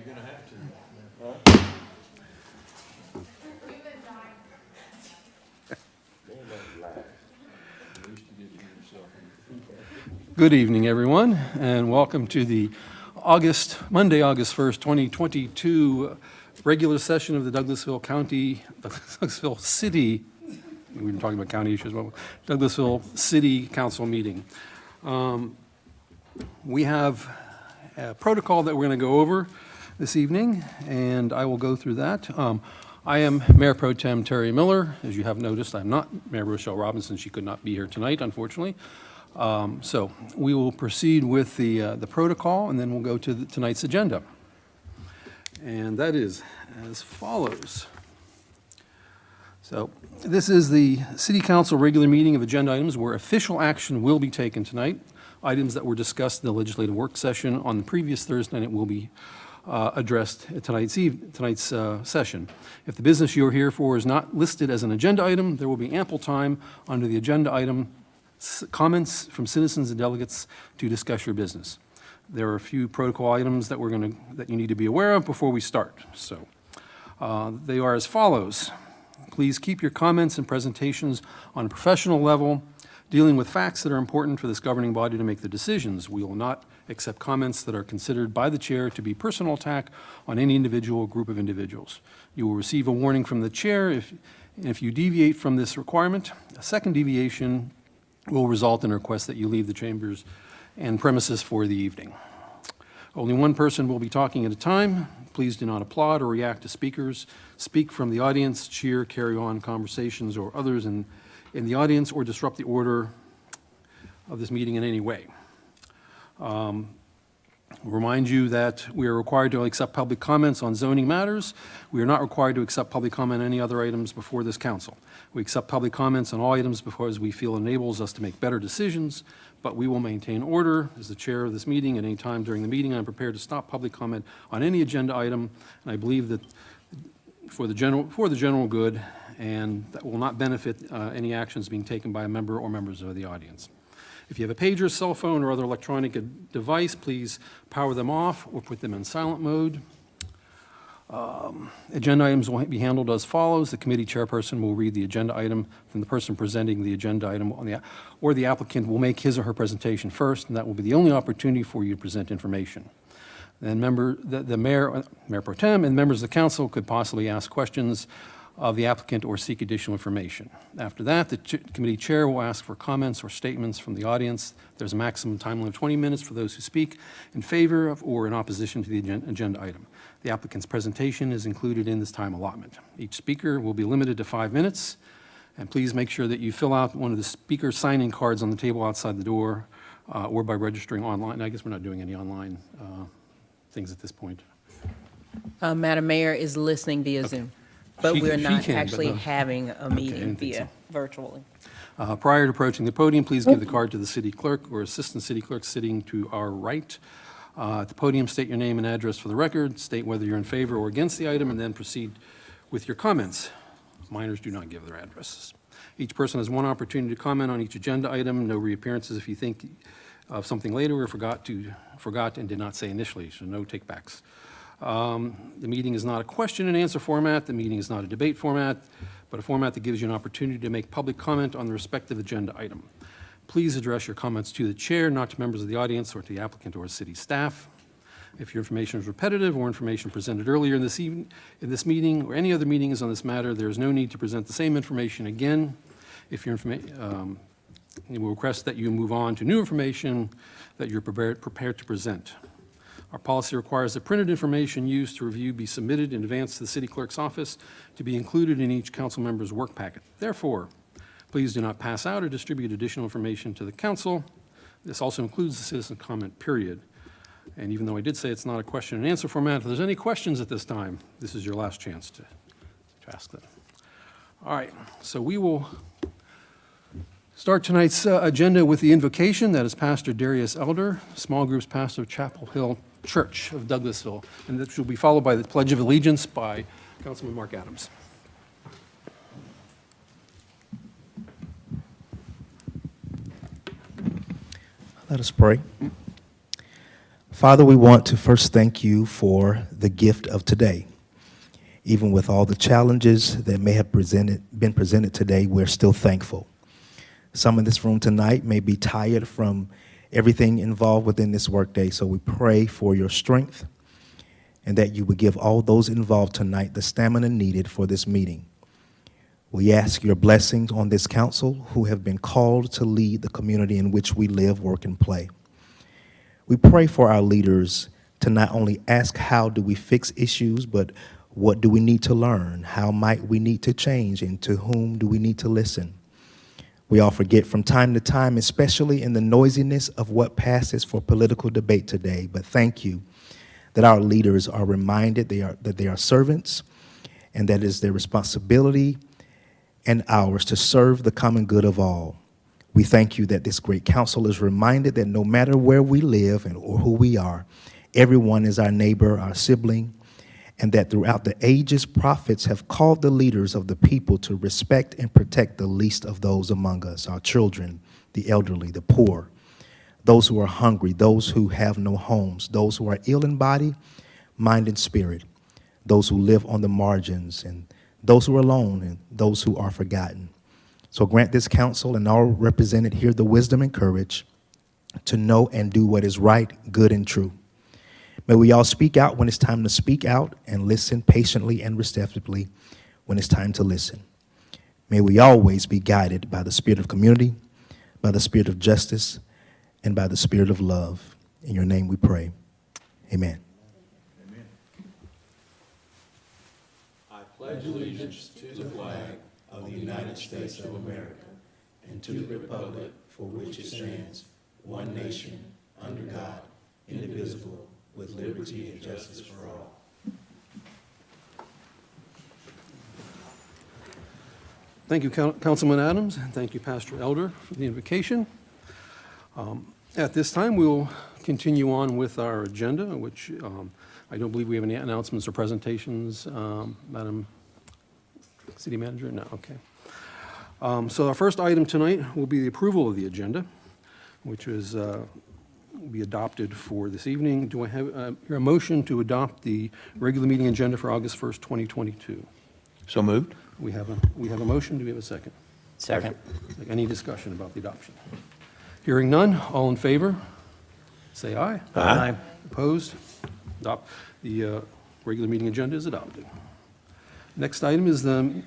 You're gonna have to. Good evening, everyone, and welcome to the Monday, August 1st, 2022 regular session of the Douglasville City, we've been talking about county issues, but Douglasville City Council meeting. We have a protocol that we're going to go over this evening, and I will go through that. I am Mayor Pro Tem Terry Miller. As you have noticed, I'm not Mayor Rochelle Robinson. She could not be here tonight, unfortunately. So we will proceed with the protocol, and then we'll go to tonight's agenda. And that is as follows. So this is the City Council regular meeting of agenda items where official action will be taken tonight. Items that were discussed in the legislative work session on the previous Thursday night will be addressed at tonight's session. If the business you're here for is not listed as an agenda item, there will be ample time under the agenda item comments from citizens and delegates to discuss your business. There are a few protocol items that you need to be aware of before we start. So they are as follows. Please keep your comments and presentations on a professional level, dealing with facts that are important for this governing body to make the decisions. We will not accept comments that are considered by the chair to be personal attack on any individual or group of individuals. You will receive a warning from the chair if you deviate from this requirement. A second deviation will result in a request that you leave the chambers and premises for the evening. Only one person will be talking at a time. Please do not applaud or react to speakers. Speak from the audience, cheer, carry on conversations or others in the audience, or disrupt the order of this meeting in any way. Remind you that we are required to accept public comments on zoning matters. We are not required to accept public comment on any other items before this council. We accept public comments on all items because we feel enables us to make better decisions, but we will maintain order. As the chair of this meeting, at any time during the meeting, I'm prepared to stop public comment on any agenda item, and I believe that for the general good, and that will not benefit any actions being taken by a member or members of the audience. If you have a pager, cell phone, or other electronic device, please power them off or put them in silent mode. Agenda items will be handled as follows. The committee chairperson will read the agenda item from the person presenting the agenda item, or the applicant will make his or her presentation first, and that will be the only opportunity for you to present information. Then the Mayor Pro Tem and members of the council could possibly ask questions of the applicant or seek additional information. After that, the committee chair will ask for comments or statements from the audience. There's a maximum time limit of 20 minutes for those who speak in favor of or in opposition to the agenda item. The applicant's presentation is included in this time allotment. Each speaker will be limited to 5 minutes, and please make sure that you fill out one of the speaker sign-in cards on the table outside the door or by registering online. I guess we're not doing any online things at this point. Madam Mayor is listening via Zoom. But we're not actually having a meeting via virtually. Prior to approaching the podium, please give the card to the city clerk or assistant city clerk sitting to our right. At the podium, state your name and address for the record, state whether you're in favor or against the item, and then proceed with your comments. Minors do not give their addresses. Each person has one opportunity to comment on each agenda item. No reappearances if you think of something later or forgot and did not say initially, so no takebacks. The meeting is not a question and answer format. The meeting is not a debate format, but a format that gives you an opportunity to make public comment on the respective agenda item. Please address your comments to the chair, not to members of the audience or to the applicant or city staff. If your information is repetitive or information presented earlier in this meeting or any other meetings on this matter, there is no need to present the same information again. If your information, we will request that you move on to new information that you're prepared to present. Our policy requires that printed information used to review be submitted in advance to the city clerk's office to be included in each council member's work packet. Therefore, please do not pass out or distribute additional information to the council. This also includes the citizen comment period. And even though I did say it's not a question and answer format, if there's any questions at this time, this is your last chance to ask them. All right, so we will start tonight's agenda with the invocation. That is Pastor Darius Elder, small groups pastor of Chapel Hill Church of Douglasville, and this will be followed by the Pledge of Allegiance by Councilman Mark Adams. Let us pray. Father, we want to first thank you for the gift of today. Even with all the challenges that may have been presented today, we're still thankful. Some in this room tonight may be tired from everything involved within this workday, so we pray for your strength and that you would give all those involved tonight the stamina needed for this meeting. We ask your blessings on this council who have been called to lead the community in which we live, work, and play. We pray for our leaders to not only ask how do we fix issues, but what do we need to learn? How might we need to change? And to whom do we need to listen? We all forget from time to time, especially in the noisiness of what passes for political debate today. But thank you that our leaders are reminded that they are servants, and that it is their responsibility and ours to serve the common good of all. We thank you that this great council is reminded that no matter where we live or who we are, everyone is our neighbor, our sibling, and that throughout the ages, prophets have called the leaders of the people to respect and protect the least of those among us, our children, the elderly, the poor, those who are hungry, those who have no homes, those who are ill in body, mind, and spirit, those who live on the margins, and those who are alone, and those who are forgotten. So grant this council and all represented here the wisdom and courage to know and do what is right, good, and true. May we all speak out when it's time to speak out, and listen patiently and receptively when it's time to listen. May we always be guided by the spirit of community, by the spirit of justice, and by the spirit of love. In your name we pray. Amen. Amen. I pledge allegiance to the flag of the United States of America and to the republic for which it stands, one nation, under God, indivisible, with liberty and justice for all. Thank you, Councilman Adams, and thank you, Pastor Elder, for the invocation. At this time, we will continue on with our agenda, which I don't believe we have any announcements or presentations. Madam City Manager? No, okay. So our first item tonight will be the approval of the agenda, which is will be adopted for this evening. Do I have a motion to adopt the regular meeting agenda for August 1st, 2022? So moved. We have a motion. Do we have a second? Second. Any discussion about the adoption? Hearing none, all in favor, say aye. Aye. Opposed? The regular meeting agenda is adopted. Next item is the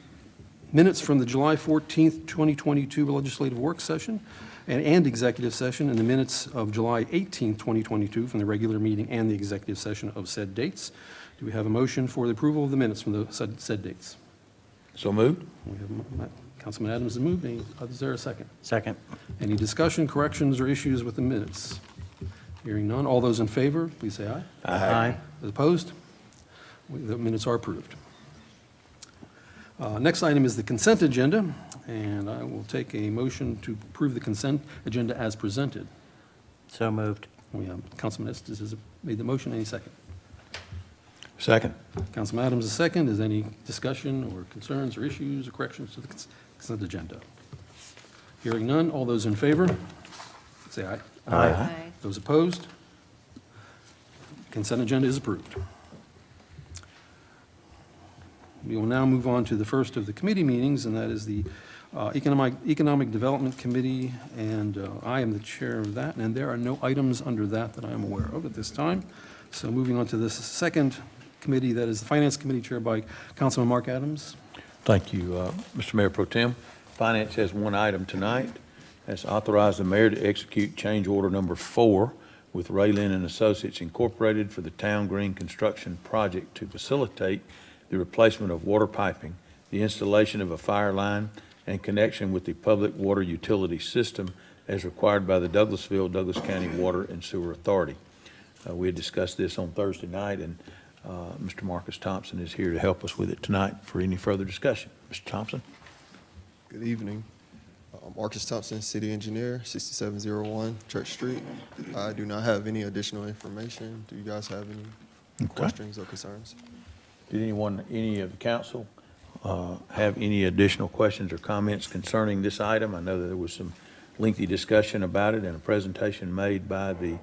minutes from the July 14th, 2022 legislative work session and executive session, and the minutes of July 18th, 2022 from the regular meeting and the executive session of said dates. Do we have a motion for the approval of the minutes from the said dates? So moved. We have Councilman Adams has moved. Is there a second? Second. Any discussion, corrections, or issues with the minutes? Hearing none. All those in favor, please say aye. Aye. Those opposed? The minutes are approved. Next item is the consent agenda, and I will take a motion to approve the consent agenda as presented. So moved. We have Councilman Estes has made the motion. Any second? Second. Councilman Adams is second. Is any discussion or concerns or issues or corrections to the consent agenda? Hearing none. All those in favor, say aye. Aye. Those opposed? Consent agenda is approved. We will now move on to the first of the committee meetings, and that is the Economic Development Committee, and I am the chair of that, and there are no items under that I am aware of at this time. So moving on to this second committee, that is the Finance Committee, chaired by Councilman Mark Adams. Thank you, Mr. Mayor Pro Tem. Finance has one item tonight. That's authorize the mayor to execute change order number 4 with Raylin and Associates Incorporated for the Town Green Construction Project to facilitate the replacement of water piping, the installation of a fire line, and connection with the public water utility system as required by the Douglasville, Douglas County Water and Sewer Authority. We had discussed this on Thursday night, and Mr. Marcus Thompson is here to help us with it tonight for any further discussion. Mr. Thompson. Good evening. Marcus Thompson, City Engineer, 6701 Church Street. I do not have any additional information. Do you guys have any questions or concerns? Did any of the council have any additional questions or comments concerning this item? I know that there was some lengthy discussion about it and a presentation made by the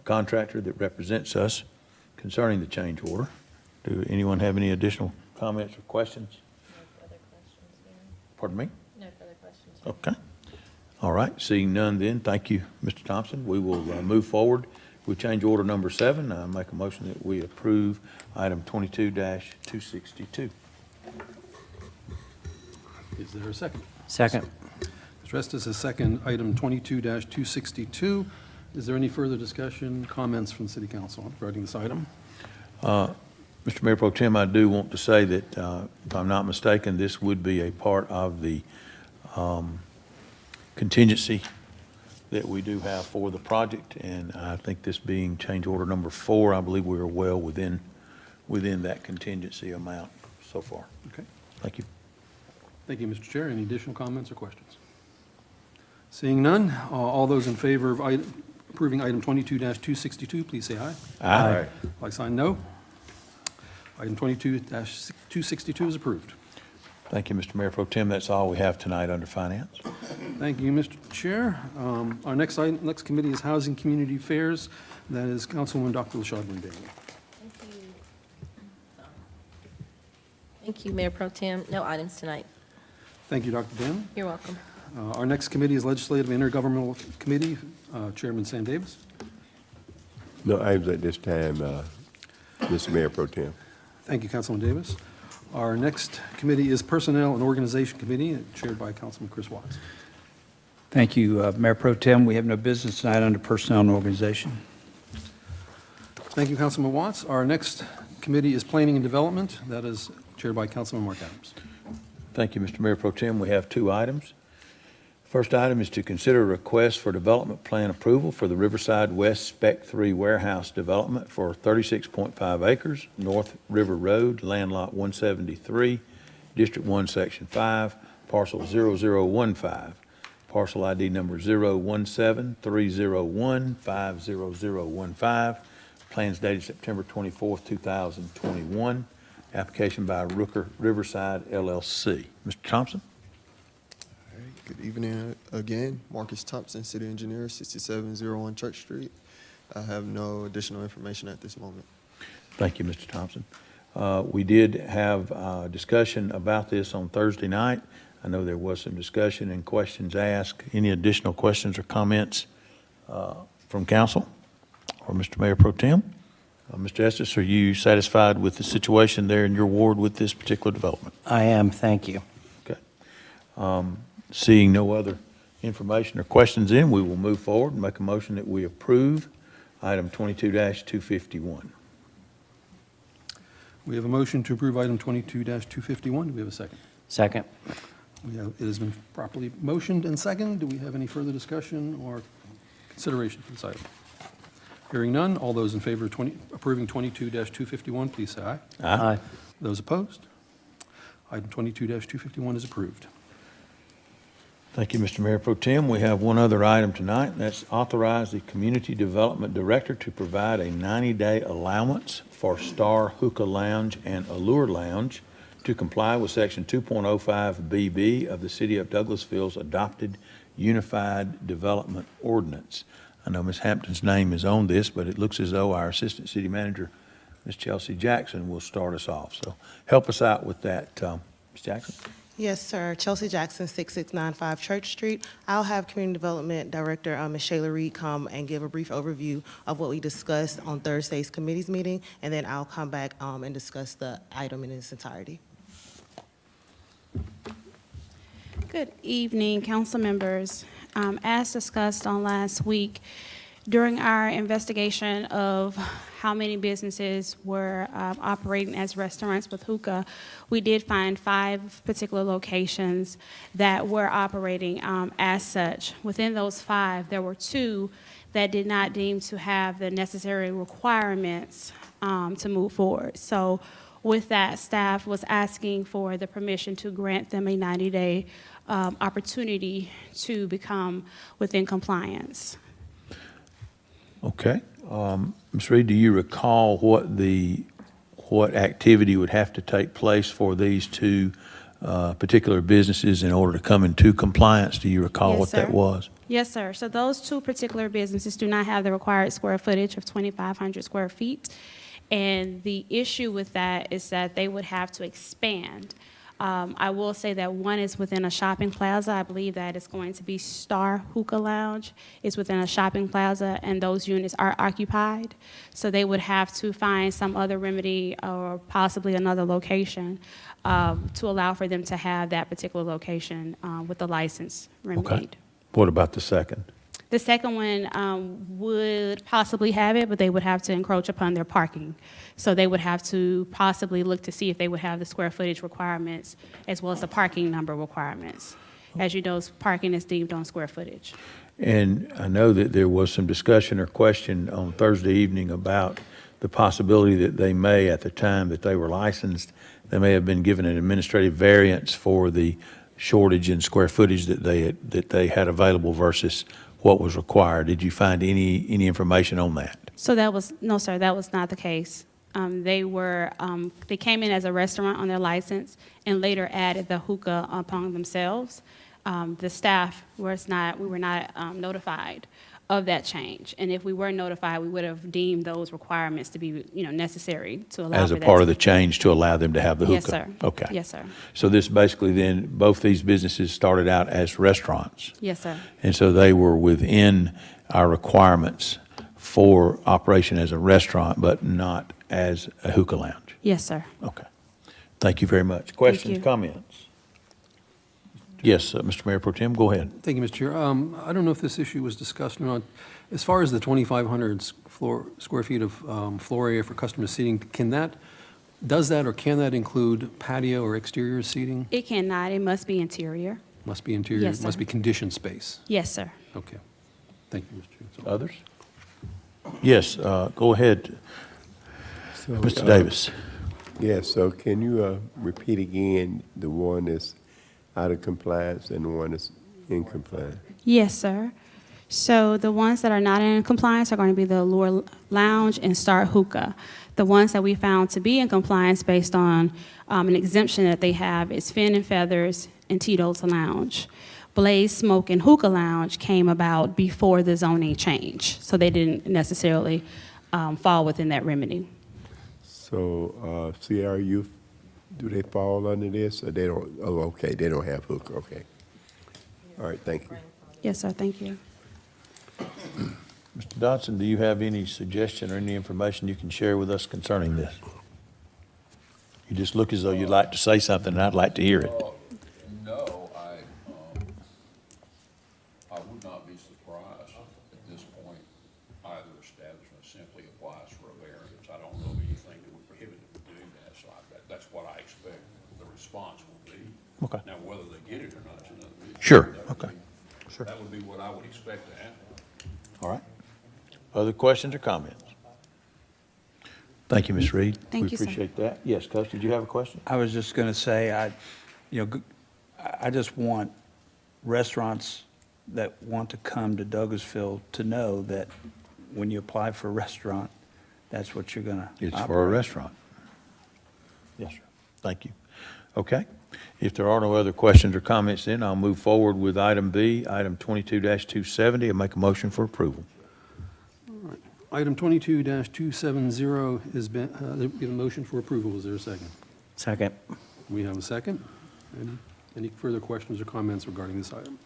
contractor that represents us concerning the change order. Do anyone have any additional comments or questions? No further questions here. Pardon me? No further questions. Okay. All right, seeing none then, thank you, Mr. Thompson. We will move forward with change order number 7. I make a motion that we approve item 22-262. Is there a second? Second. Mr. Estes has second item 22-262. Is there any further discussion, comments from the City Council regarding this item? Mr. Mayor Pro Tem, I do want to say that, if I'm not mistaken, this would be a part of the contingency that we do have for the project, and I think this being change order number 4, I believe we are well within that contingency amount so far. Okay. Thank you. Thank you, Mr. Chair. Any additional comments or questions? Seeing none, all those in favor of approving item 22-262, please say aye. Aye. Like sign no. Item 22-262 is approved. Thank you, Mr. Mayor Pro Tem. That's all we have tonight under finance. Thank you, Mr. Chair. Our next committee is Housing Community Affairs. That is Councilwoman Dr. LaShawn Bailey. Thank you. Thank you, Mayor Pro Tem. No items tonight. Thank you, Dr. Bailey. You're welcome. Our next committee is Legislative and Intergovernmental Committee, Chairman Sam Davis. No items at this time, Mr. Mayor Pro Tem. Thank you, Councilman Davis. Our next committee is Personnel and Organization Committee, chaired by Councilman Chris Watts. Thank you, Mayor Pro Tem. We have no business tonight under Personnel and Organization. Thank you, Councilman Watts. Our next committee is Planning and Development. That is chaired by Councilman Mark Adams. Thank you, Mr. Mayor Pro Tem. We have 2 items. First item is to consider a request for development plan approval for the Riverside West Spec 3 warehouse development for 36.5 acres, North River Road, land lot 173, District 1, Section 5, parcel 0015, parcel ID number 01730150015, plans dated September 24th, 2021, application by Rooker Riverside LLC. Mr. Thompson? Good evening again. Marcus Thompson, City Engineer, 6701 Church Street. I have no additional information at this moment. Thank you, Mr. Thompson. We did have discussion about this on Thursday night. I know there was some discussion and questions asked. Any additional questions or comments from council or Mr. Mayor Pro Tem? Mr. Estes, are you satisfied with the situation there in your ward with this particular development? I am, thank you. Okay. Seeing no other information or questions in, we will move forward and make a motion that we approve item 22-251. We have a motion to approve item 22-251. Do we have a second? Second. It has been properly motioned and seconded. Do we have any further discussion or consideration for this item? Hearing none, all those in favor of approving 22-251, please say aye. Aye. Those opposed? Item 22-251 is approved. Thank you, Mr. Mayor Pro Tem. We have one other item tonight, and that's authorize the Community Development Director to provide a 90-day allowance for Star Hookah Lounge and Allure Lounge to comply with Section 2.05BB of the City of Douglasville's adopted Unified Development Ordinance. I know Ms. Hampton's name is on this, but it looks as though our Assistant City Manager, Ms. Chelsea Jackson, will start us off. So help us out with that, Ms. Jackson. Yes, sir. Chelsea Jackson, 6695 Church Street. I'll have Community Development Director, Ms. Shayla Reed, come and give a brief overview of what we discussed on Thursday's committee's meeting, and then I'll come back and discuss the item in its entirety. Good evening, council members. As discussed on last week, during our investigation of how many businesses were operating as restaurants with hookah, we did find 5 particular locations that were operating as such. Within those 5, there were 2 that did not deem to have the necessary requirements to move forward. So with that, staff was asking for the permission to grant them a 90-day opportunity to become within compliance. Okay. Ms. Reed, do you recall what activity would have to take place for these 2 particular businesses in order to come into compliance? Do you recall Yes, what that sir. was? Yes, sir. So those two particular businesses do not have the required square footage of 2,500 square feet. And the issue with that is that they would have to expand. I will say that one is within a shopping plaza. I believe that it's going to be Star Hookah Lounge. It's within a shopping plaza, and those units are occupied. So they would have to find some other remedy or possibly another location to allow for them to have that particular location with the license remedied. What about the second? The second one would possibly have it, but they would have to encroach upon their parking. So they would have to possibly look to see if they would have the square footage requirements as well as the parking number requirements. As you know, parking is deemed on square footage. And I know that there was some discussion or question on Thursday evening about the possibility that they may, at the time that they were licensed, they may have been given an administrative variance for the shortage in square footage that they had available versus what was required. Did you find any information on that? So no, sir, that was not the case. They came in as a restaurant on their license and later added the hookah upon themselves. The staff we were not notified of that change. And if we were notified, we would have deemed those requirements to be, necessary to allow As for a that part to- of the change to allow them to have the hookah? Yes, sir. Okay. Yes, sir. So this basically then, both these businesses started out as restaurants? Yes, sir. And so they were within our requirements for operation as a restaurant, but not as a hookah lounge? Yes, sir. Okay. Thank you very much. Questions, you. comments? Yes, Mr. Mayor Pro Tem, go ahead. Thank you, Mr. Chair. I don't know if this issue was discussed or not. As far as the 2,500 square feet of floor area for customer seating, does that or can that include patio or exterior seating? It cannot. It must be interior. Must be interior? Yes, sir. Must be conditioned space? Yes, sir. Okay. Thank you, Mr. Chair. Others? Yes, go ahead, So, Mr. Davis. Yeah, so can you repeat again the one that's out of compliance and the one that's in compliance? Yes, sir. So the ones that are not in compliance are going to be the Allure Lounge and Star Hookah. The ones that we found to be in compliance based on an exemption that they have is Fin and Feathers and Tito's Lounge. Blaze Smoke and Hookah Lounge came about before the zoning change, so they didn't necessarily fall within that remedy. So CRU, do they fall under this or they don't? Oh, okay, they don't have hookah, okay. All right, thank you. Yes, sir, thank you. Mr. Dodson, do you have any suggestion or any information you can share with us concerning this? You just look as though you'd like to say something, and I'd like to hear it. No, I would not be surprised at this point either establishment simply applies for a variance. I don't know of anything that would prohibit them from doing that, so that's what I expect the response will be. Okay. Now, whether they get it or not is another issue. Sure, That would okay. be- Sure. That would be what I would expect to happen. All right. Other questions or comments? Thank you, Ms. Reed. Thank you, sir. We appreciate that. Yes, Coach, did you have a question? I was just going to say, I just want restaurants that want to come to Douglasville to know that when you apply for a restaurant, that's what you're going to It's for a restaurant. Yes, sir. Thank you. Okay. If there are no other questions or comments, then I'll move forward with item B, item 22-270, and make a motion for approval. Item 22-270 has been, we have a motion for approval. Is there a second? Second. We have a second. Any further questions or comments regarding this item?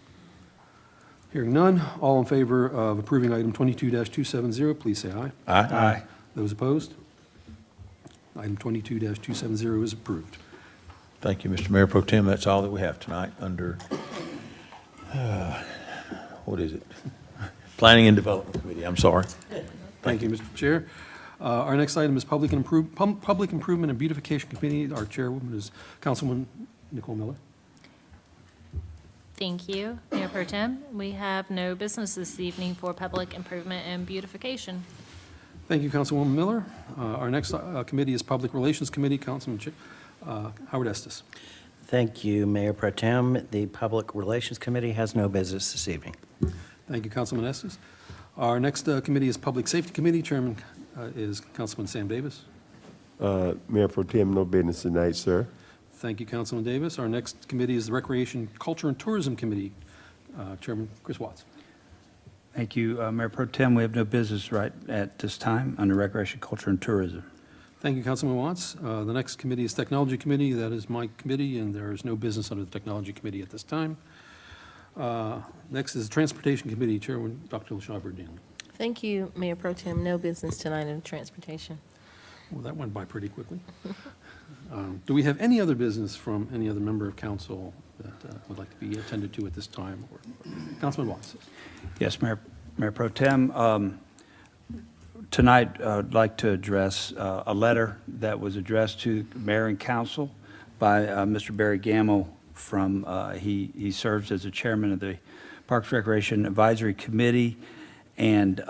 Hearing none, all in favor of approving item 22-270, please say aye. Aye. Those opposed? Item 22-270 is approved. Thank you, Mr. Mayor Pro Tem. That's all that we have tonight under, what is it? Planning and Development Committee. I'm sorry. Thank you, Mr. Chair. Our next item is Public Improvement and Beautification Committee. Our chairwoman is Councilwoman Nicole Miller. Thank you, Mayor Pro Tem. We have no business this evening for Public Improvement and Beautification. Thank you, Councilwoman Miller. Our next committee is Public Relations Committee. Councilman Howard Estes. Thank you, Mayor Pro Tem. The Public Relations Committee has no business this evening. Thank you, Councilman Estes. Our next committee is Public Safety Committee. Chairman is Councilman Sam Davis. Mayor Pro Tem, no business tonight, sir. Thank you, Councilman Davis. Our next committee is the Recreation, Culture, and Tourism Committee. Chairman Chris Watts. Thank you, Mayor Pro Tem. We have no business right at this time under Recreation, Culture, and Tourism. Thank you, Councilman Watts. The next committee is Technology Committee. That is my committee, and there is no business under the Technology Committee at this time. Next is Transportation Committee, Chairman Dr. LaShaw Burdine. Thank you, Mayor Pro Tem. No business tonight in transportation. Well, that went by pretty quickly. Do we have any other business from any other member of council that would like to be attended to at this time? Or Councilman Watts. Yes, Mayor Pro Tem. Tonight, I'd like to address a letter that was addressed to Mayor and Council by Mr. Barry Gamble from, he serves as the chairman of the Parks Recreation Advisory Committee, and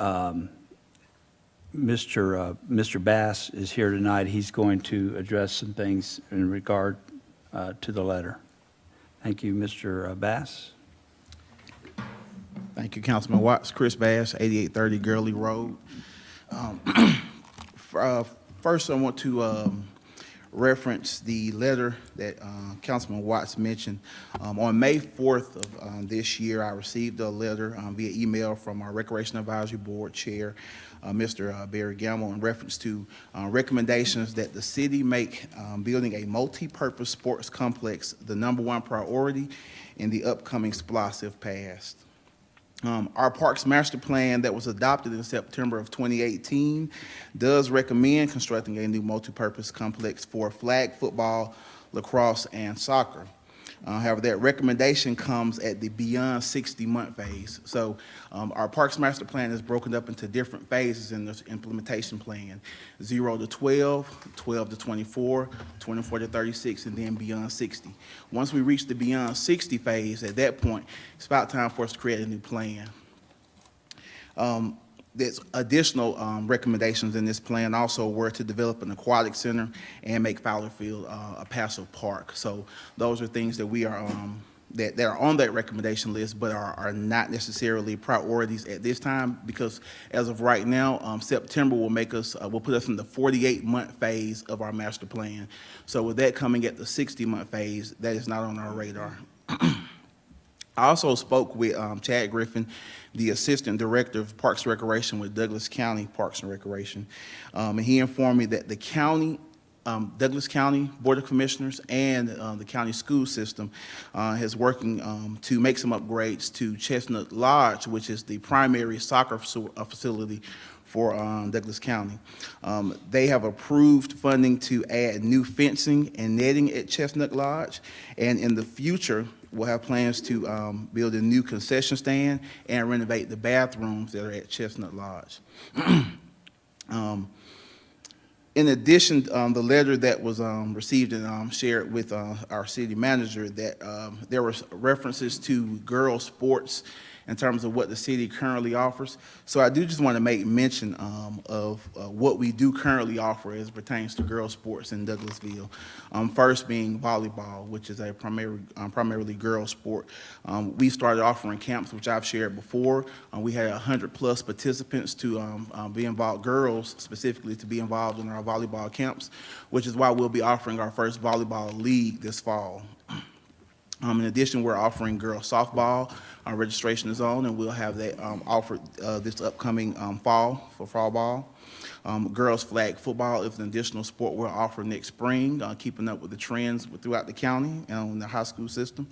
Mr. Bass is here tonight. He's going to address some things in regard to the letter. Thank you, Mr. Bass. Thank you, Councilman Watts. Chris Bass, 8830 Gurley Road. First, I want to reference the letter that Councilman Watts mentioned. On May 4th of this year, I received a letter via email from our Recreation Advisory Board Chair, Mr. Barry Gamble, in reference to recommendations that the city make building a multi-purpose sports complex the #1 priority in the upcoming SPLOST if passed. Our Parks Master Plan that was adopted in September of 2018 does recommend constructing a new multi-purpose complex for flag football, lacrosse, and soccer. However, that recommendation comes at the beyond 60-month phase. So our Parks Master Plan is broken up into different phases in this implementation plan: 0 to 12, 12 to 24, 24 to 36, and then beyond 60. Once we reach the beyond 60 phase, at that point, it's about time for us to create a new plan. There's additional recommendations in this plan also were to develop an aquatic center and make Fowler Field a passive park. So those are things that we are that are on that recommendation list, but are not necessarily priorities at this time, because as of right now, September will make us will put us in the 48-month phase of our master plan. So with that coming at the 60-month phase, that is not on our radar. I also spoke with Chad Griffin, the Assistant Director of Parks and Recreation with Douglas County Parks and Recreation. And he informed me that the county, Douglas County Board of Commissioners and the county school system is working to make some upgrades to Chestnut Lodge, which is the primary soccer facility for Douglas County. They have approved funding to add new fencing and netting at Chestnut Lodge, and in the future, we'll have plans to build a new concession stand and renovate the bathrooms that are at Chestnut Lodge. In addition, the letter that was received and shared with our city manager, that there were references to girls' sports in terms of what the city currently offers. So I do just want to make mention of what we do currently offer as pertains to girls' sports in Douglasville. First being volleyball, which is a primarily girls' sport. We started offering camps, which I've shared before. We had 100+ participants to be involved, girls specifically, to be involved in our volleyball camps, which is why we'll be offering our first volleyball league this fall. In addition, we're offering girls softball. Our registration is on, and we'll have that offered this upcoming fall for fall ball. Girls flag football is an additional sport we'll offer next spring, keeping up with the trends throughout the county and in the high school system.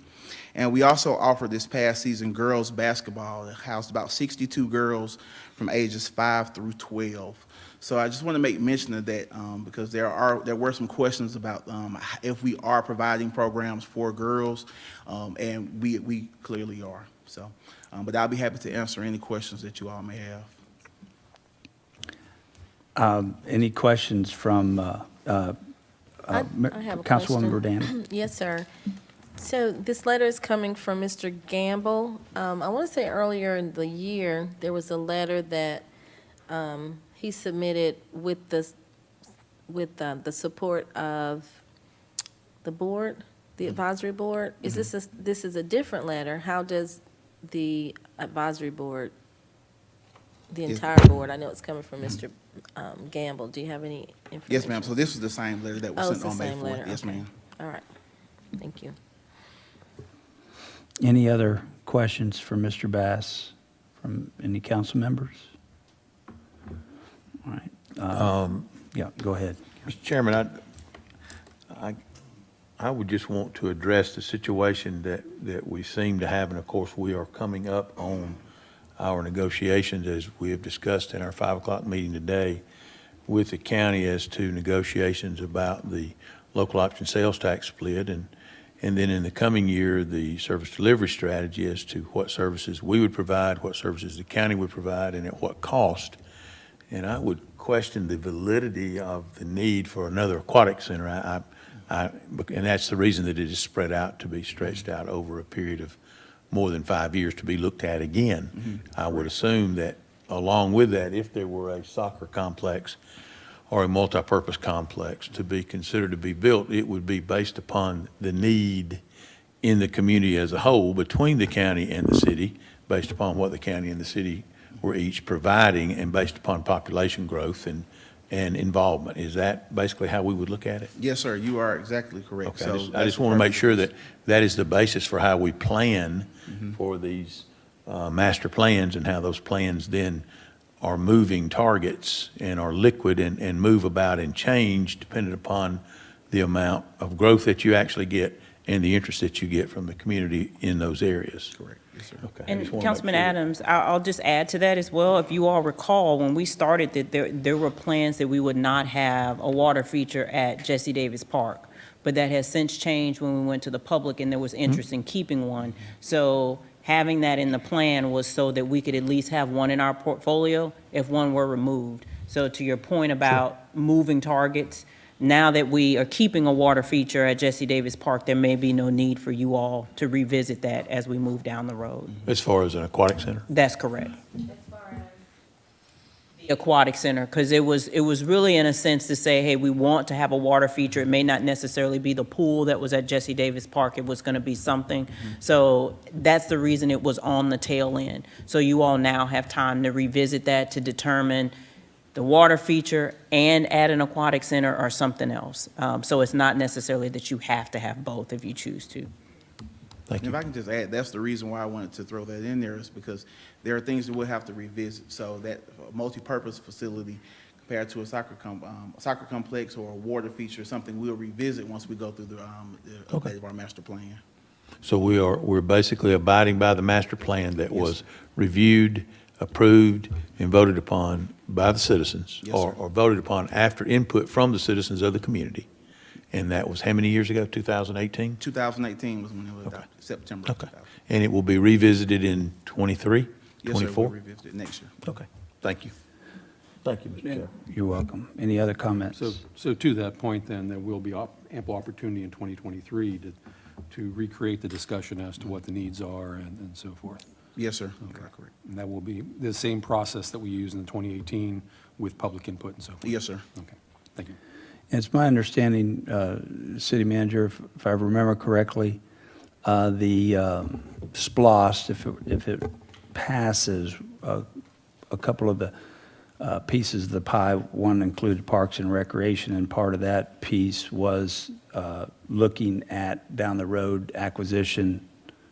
And we also offered this past season girls basketball. It housed about 62 girls from ages 5 through 12. So I just want to make mention of that because there were some questions about if we are providing programs for girls, and we clearly are. So, but I'll be happy to answer any questions that you all may have. Any questions from I have a Councilwoman question. Burdan? Yes, sir. So this letter is coming from Mr. Gamble. I want to say earlier in the year, there was a letter that he submitted with the support of the board, the advisory board. Is this is a different letter? How does the advisory board, the entire board, I know it's coming from Mr. Gamble. Do you have any information? Yes, ma'am. So this is the same letter that was sent on May 4th. Letter. Yes, Okay. ma'am. All right. Thank you. Any other questions for Mr. Bass from any council members? All right. Yeah, go ahead. Mr. Chairman, I would just want to address the situation that we seem to have, and of course, we are coming up on our negotiations, as we have discussed in our 5 o'clock meeting today, with the county as to negotiations about the local option sales tax split, and then in the coming year, the service delivery strategy as to what services we would provide, what services the county would provide, and at what cost. And I would question the validity of the need for another aquatic center. And that's the reason that it is spread out to be stretched out over a period of more than 5 years to be looked at again. I would assume that along with that, if there were a soccer complex or a multipurpose complex to be considered to be built, it would be based upon the need in the community as a whole between the county and the city, based upon what the county and the city were each providing, and based upon population growth and involvement. Is that basically how we would look at it? Yes, sir, you are exactly correct. Okay, So I just want to make sure that that is the basis for how we plan for these master plans, and how those plans then are moving targets and are liquid and move about and change depending upon the amount of growth that you actually get and the interest that you get from the community in those areas. Correct, yes, sir. Okay. I And just wanna make Councilman sure. Adams, I'll just add to that as well. If you all recall, when we started, that there were plans that we would not have a water feature at Jesse Davis Park. But that has since changed when we went to the public and there was interest in keeping one. So having that in the plan was so that we could at least have one in our portfolio if one were removed. So to your point about moving targets, now that we are keeping a water feature at Jesse Davis Park, there may be no need for you all to revisit that as we move down the road. As far as an aquatic center? That's correct. The aquatic center, because it was really in a sense to say, hey, we want to have a water feature. It may not necessarily be the pool that was at Jesse Davis Park. It was going to be something. So that's the reason it was on the tail end. So you all now have time to revisit that to determine the water feature and add an aquatic center or something else. So it's not necessarily that you have to have both if you choose to. Thank And if you. I can just add, that's the reason why I wanted to throw that in there, is because there are things that we'll have to revisit. So that multi-purpose facility compared to a soccer complex or a water feature, something we'll revisit once we go through the update of our master plan. So we're basically abiding by the master plan that was reviewed, approved, and voted upon by the citizens, Yes, sir. or voted upon after input from the citizens of the community. And that was how many years ago, 2018? 2018 was when it was adopted, September. Okay. And it will be revisited in 23, Yes, sir, 24? we'll revisit it next year. Okay, thank you. Thank you, Mr. Chair. You're welcome. Any other comments? So to that point, then, there will be ample opportunity in 2023 to recreate the discussion as to what the needs are and so forth. Yes, sir. You are correct. And that will be the same process that we used in 2018 with public input and so forth. Yes, sir. Okay, thank you. It's my understanding, City Manager, if I remember correctly, the SPLOST, if it passes, a couple of the pieces of the pie, one included Parks and Recreation, and part of that piece was looking at down the road acquisition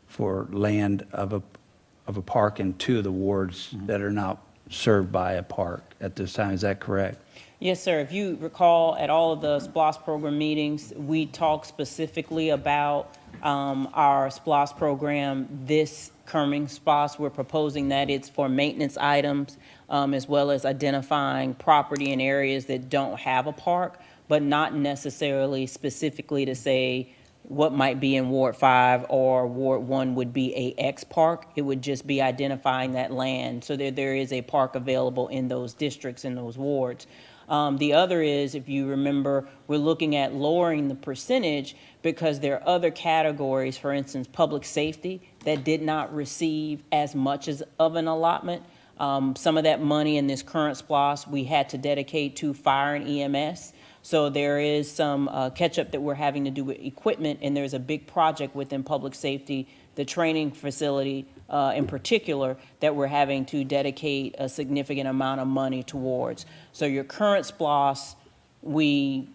for land of a park in two of the wards that are not served by a park at this time. Is that correct? Yes, sir. If you recall, at all of the SPLOST program meetings, we talked specifically about our SPLOST program. This coming SPLOST, we're proposing that it's for maintenance items, as well as identifying property in areas that don't have a park, but not necessarily specifically to say what might be in Ward 5 or Ward 1 would be a X park. It would just be identifying that land so that there is a park available in those districts, in those wards. The other is, if you remember, we're looking at lowering the percentage because there are other categories, for instance, public safety, that did not receive as much as of an allotment. Some of that money in this current SPLOST we had to dedicate to fire and EMS. So there is some catch-up that we're having to do with equipment, and there's a big project within public safety, the training facility in particular, that we're having to dedicate a significant amount of money towards. So your current SPLOST, we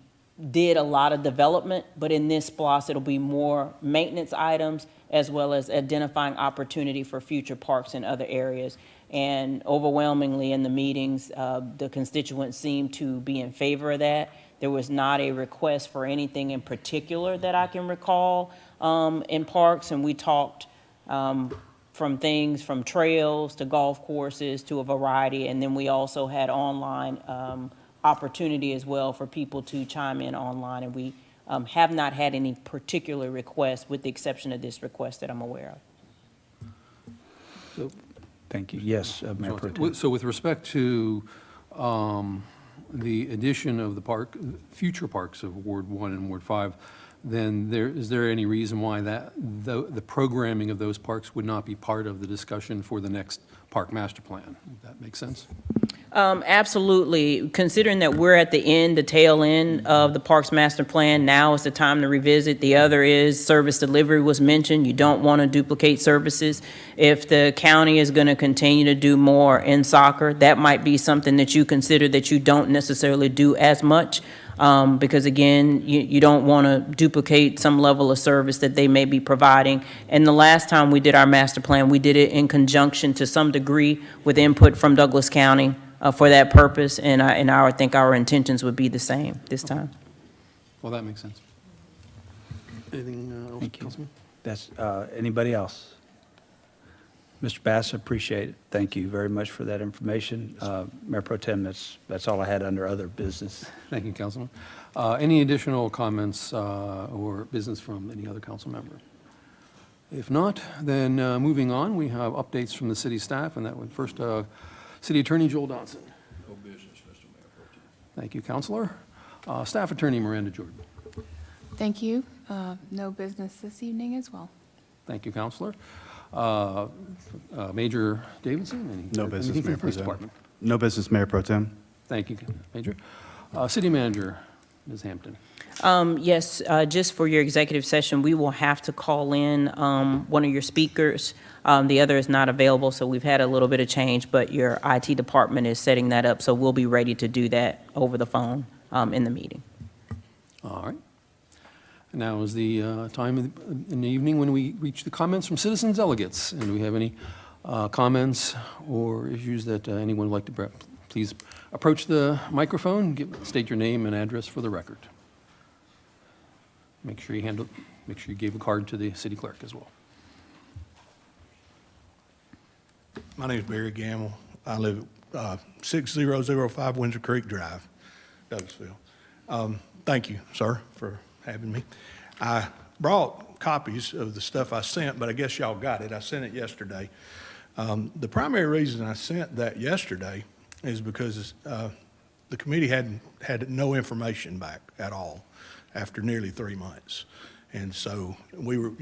did a lot of development, but in this SPLOST, it'll be more maintenance items as well as identifying opportunity for future parks in other areas. And overwhelmingly in the meetings, the constituents seemed to be in favor of that. There was not a request for anything in particular that I can recall in parks, and we talked from things from trails to golf courses to a variety, and then we also had online opportunity as well for people to chime in online, and we have not had any particular requests with the exception of this request that I'm aware of. Thank you. Yes, Mayor Pro Tem. So with respect to the addition of the future parks of Ward 1 and Ward 5, then is there any reason why the programming of those parks would not be part of the discussion for the next park master plan? Would that make sense? Absolutely. Considering that we're at the tail end of the Parks Master Plan, now is the time to revisit. The other is service delivery was mentioned. You don't want to duplicate services. If the county is going to continue to do more in soccer, that might be something that you consider that you don't necessarily do as much. Because again, you don't want to duplicate some level of service that they may be providing. And the last time we did our master plan, we did it in conjunction to some degree with input from Douglas County for that purpose. And I think our intentions would be the same this time. Well, that makes sense. Anything else, Thank you. Councilman? That's, anybody else? Mr. Bass, appreciate it. Thank you very much for that information. Mayor Pro Tem, that's all I had under other business. Thank you, Councilman. Any additional comments or business from any other council member? If not, then moving on, we have updates from the city staff, and that would first, City Attorney Joel Dodson. No business, Mr. Mayor Pro Tem. Thank you, Councilor. Staff Attorney Miranda Jordan. Thank you. No business this evening as well. Thank you, Councilor. Major Davidson? No business, anything from Mayor the Pro Police Tem. Department? No business, Mayor Pro Tem. Thank you, Major. City Manager, Ms. Hampton. Yes, just for your executive session, we will have to call in one of your speakers. The other is not available, so we've had a little bit of change, but your IT department is setting that up, so we'll be ready to do that over the phone in the meeting. All right. Now is the time in the evening when we reach the comments from citizens delegates. And do we have any comments or issues that anyone would like to bring? Please approach the microphone, state your name and address for the record. Make sure you gave a card to the city clerk as well. My name is Barry Gamble. I live at 6005 Windsor Creek Drive, Douglasville. Thank you, sir, for having me. I brought copies of the stuff I sent, but I guess y'all got it. I sent it yesterday. The primary reason I sent that yesterday is because the committee had no information back at all after nearly 3 months. And so we were,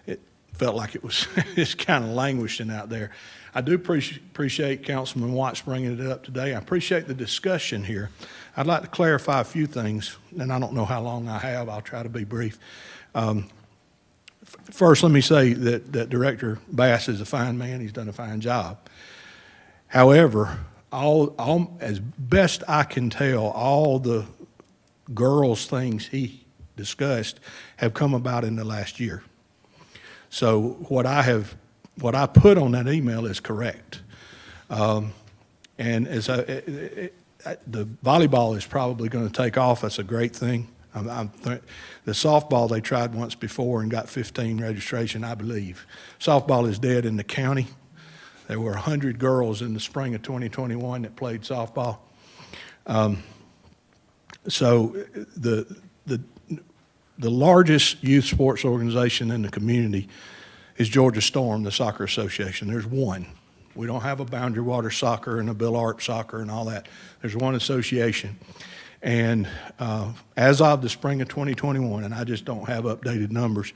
it felt like it was just kind of languishing out there. I do appreciate Councilman Watts bringing it up today. I appreciate the discussion here. I'd like to clarify a few things, and I don't know how long I have. I'll try to be brief. First, let me say that Director Bass is a fine man. He's done a fine job. However, as best I can tell, all the girls' things he discussed have come about in the last year. So what I put on that email is correct. And as the volleyball is probably going to take off. That's a great thing. The softball they tried once before and got 15 registration, I believe. Softball is dead in the county. There were 100 girls in the spring of 2021 that played softball. So the largest youth sports organization in the community is Georgia Storm, the soccer association. There's one. We don't have a Boundary Water Soccer and a Bill Art Soccer and all that. There's one association. And as of the spring of 2021, and I just don't have updated numbers,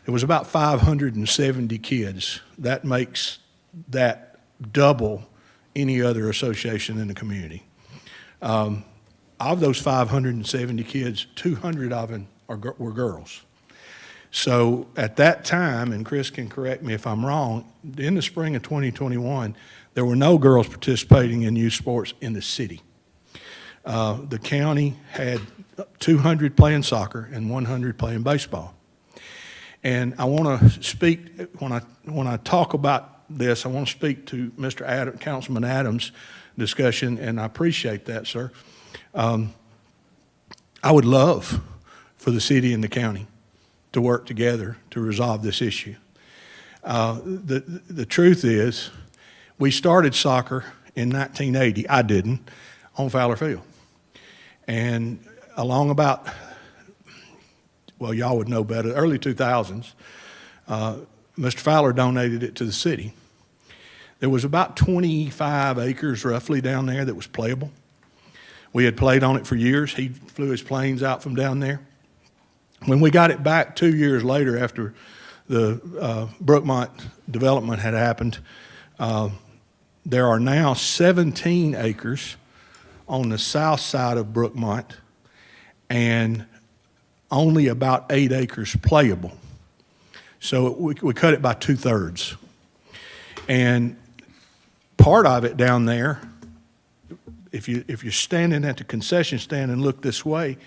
it was about 570 kids. That makes that double any other association in the community. Of those 570 kids, 200 of them were girls. So at that time, and Chris can correct me if I'm wrong, in the spring of 2021, there were no girls participating in youth sports in the city. The county had 200 playing soccer and 100 playing baseball. And I want to speak, when I talk about this, I want to speak to Mr. Councilman Adams' discussion, and I appreciate that, sir. I would love for the city and the county to work together to resolve this issue. The truth is, we started soccer in 1980. I didn't, on Fowler Field. And along about, well, y'all would know better, early 2000s, Mr. Fowler donated it to the city. There was about 25 acres roughly down there that was playable. We had played on it for years. He flew his planes out from down there. When we got it back 2 years later after the Brookmont development had happened, there are now 17 acres on the south side of Brookmont and only about 8 acres playable. So we cut it by 2/3. And part of it down there, if you're standing at the concession stand and look this way,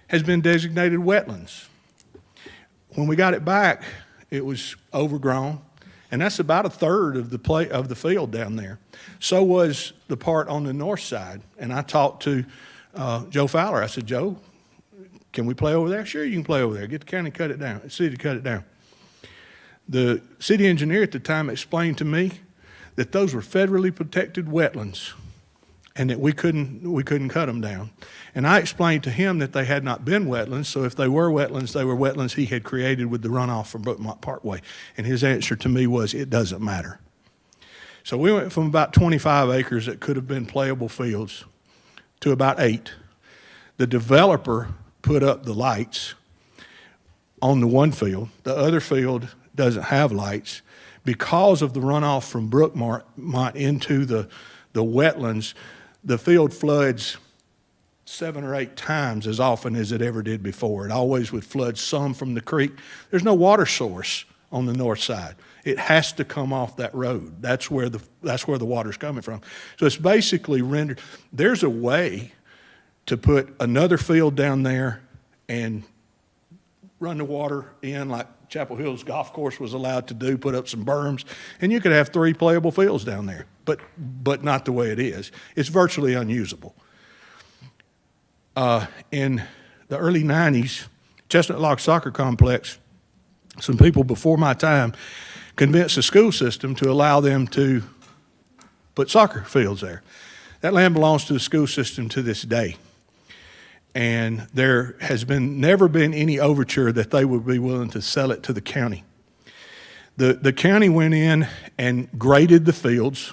has been designated wetlands. When we got it back, it was overgrown, and that's about 1/3 of the field down there. So was the part on the north side. And I talked to Joe Fowler. I said, Joe, can we play over there? Sure, you can play over there. Get the county to cut it down, the city to cut it down. The city engineer at the time explained to me that those were federally protected wetlands and that we couldn't cut them down. And I explained to him that they had not been wetlands, so if they were wetlands he had created with the runoff from Brookmont Parkway. And his answer to me was, it doesn't matter. So we went from about 25 acres that could have been playable fields to about 8. The developer put up the lights on the one field. The other field doesn't have lights. Because of the runoff from Brookmont into the wetlands, the field floods 7 or 8 times as often as it ever did before. It always would flood some from the creek. There's no water source on the north side. It has to come off that road. That's where the water's coming from. So it's basically rendered. There's a way to put another field down there and run the water in like Chapel Hills Golf Course was allowed to do, put up some berms, and you could have 3 playable fields down there, but not the way it is. It's virtually unusable. In the early 90s, Chestnut Lock Soccer Complex, some people before my time convinced the school system to allow them to put soccer fields there. That land belongs to the school system to this day. And there has never been any overture that they would be willing to sell it to the county. The county went in and graded the fields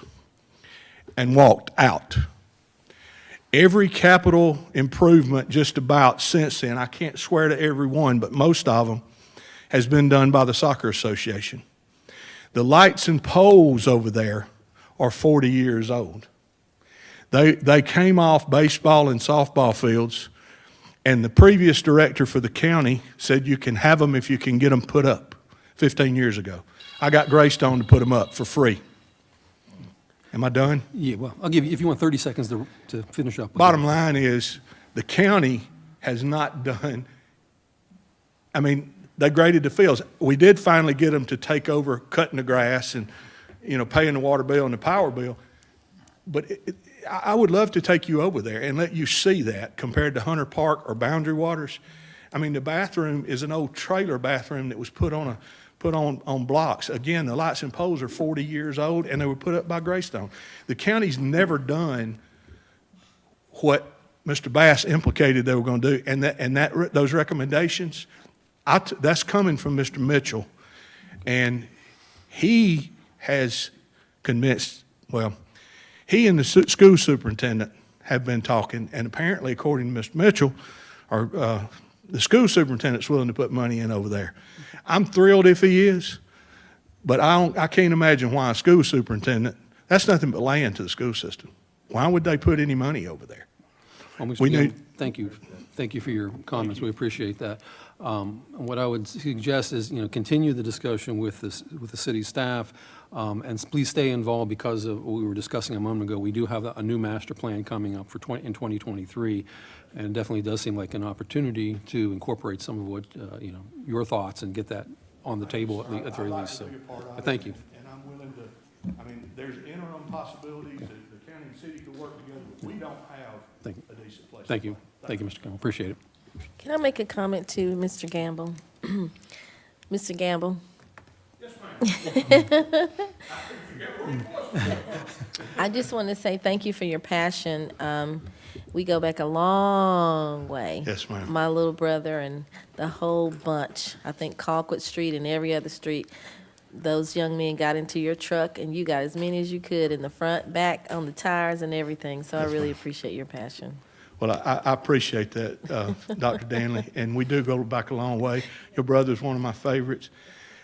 and walked out. Every capital improvement just about since then, I can't swear to every one, but most of them, has been done by the Soccer Association. The lights and poles over there are 40 years old. They came off baseball and softball fields, and the previous director for the county said you can have them if you can get them put up 15 years ago. I got Greystone to put them up for free. Am I done? Yeah, well, I'll give you, if you want 30 seconds to finish up. Bottom line is, the county has not done, I mean, they graded the fields. We did finally get them to take over cutting the grass and, paying the water bill and the power bill. But I would love to take you over there and let you see that compared to Hunter Park or Boundary Waters. I mean, the bathroom is an old trailer bathroom that was put on blocks. Again, the lights and poles are 40 years old, and they were put up by Greystone. The county's never done what Mr. Bass implicated they were going to do, and those recommendations, that's coming from Mr. Mitchell, and he has convinced, well, he and the school superintendent have been talking, and apparently, according to Mr. Mitchell, the school superintendent's willing to put money in over there. I'm thrilled if he is, but I can't imagine why a school superintendent, that's nothing but land to the school system. Why would they put any money over there? Well, Mr. Gill, thank you. Thank you for your comments. We appreciate that. What I would suggest is, continue the discussion with the city staff, and please stay involved because of what we were discussing a moment ago. We do have a new master plan coming up in 2023, and it definitely does seem like an opportunity to incorporate some of what your thoughts and get that on the table at the very least. So, thank you. And I'm willing to there's interim possibilities that the county and city could work together, but we don't have Thank you. a decent place. Thank you. Thank you, Mr. Campbell. Appreciate it. Can I make a comment to Mr. Gamble? Mr. Gamble? I just want to say thank you for your passion. We go back a long way. Yes, ma'am. My little brother and the whole bunch. I think Colquitt Street and every other street. Those young men got into your truck and you got as many as you could in the front, back, on the tires and everything. So I really appreciate your passion. Well, I appreciate that, Dr. Danley, and we do go back a long way. Your brother's one of my favorites.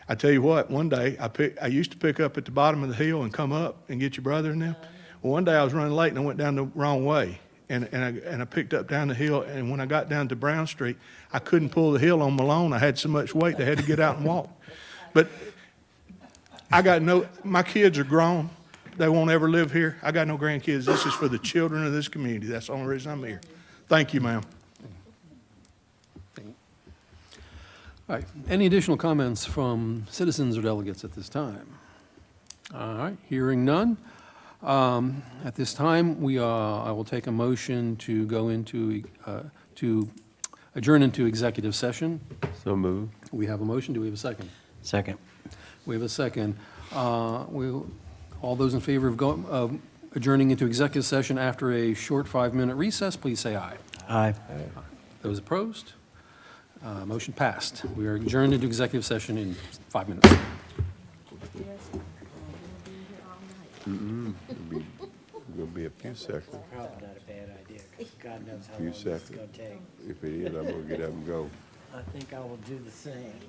I tell you what, one day, I used to pick up at the bottom of the hill and come up and get your brother in them. Well, one day I was running late and I went down the wrong way, and I picked up down the hill, and when I got down to Brown Street, I couldn't pull the hill on Malone. I had so much weight, I had to get out and walk. But my kids are grown. They won't ever live here. I got no grandkids. This is for the children of this community. That's the only reason I'm here. Thank you, ma'am. All right, any additional comments from citizens or delegates at this time? All right, hearing none. At this time, I will take a motion to go into, to adjourn into executive session. So move. We have a motion. Do we have a second? Second. We have a second. All those in favor of adjourning into executive session after a short 5-minute recess, please say aye. Aye. Those opposed? Motion passed. We are adjourned into executive session in 5 minutes. It'll be a few seconds. Probably not a bad idea, because God knows how Few long this is seconds. going to take. If it is, I'm gonna get up and go. I think I will do the same.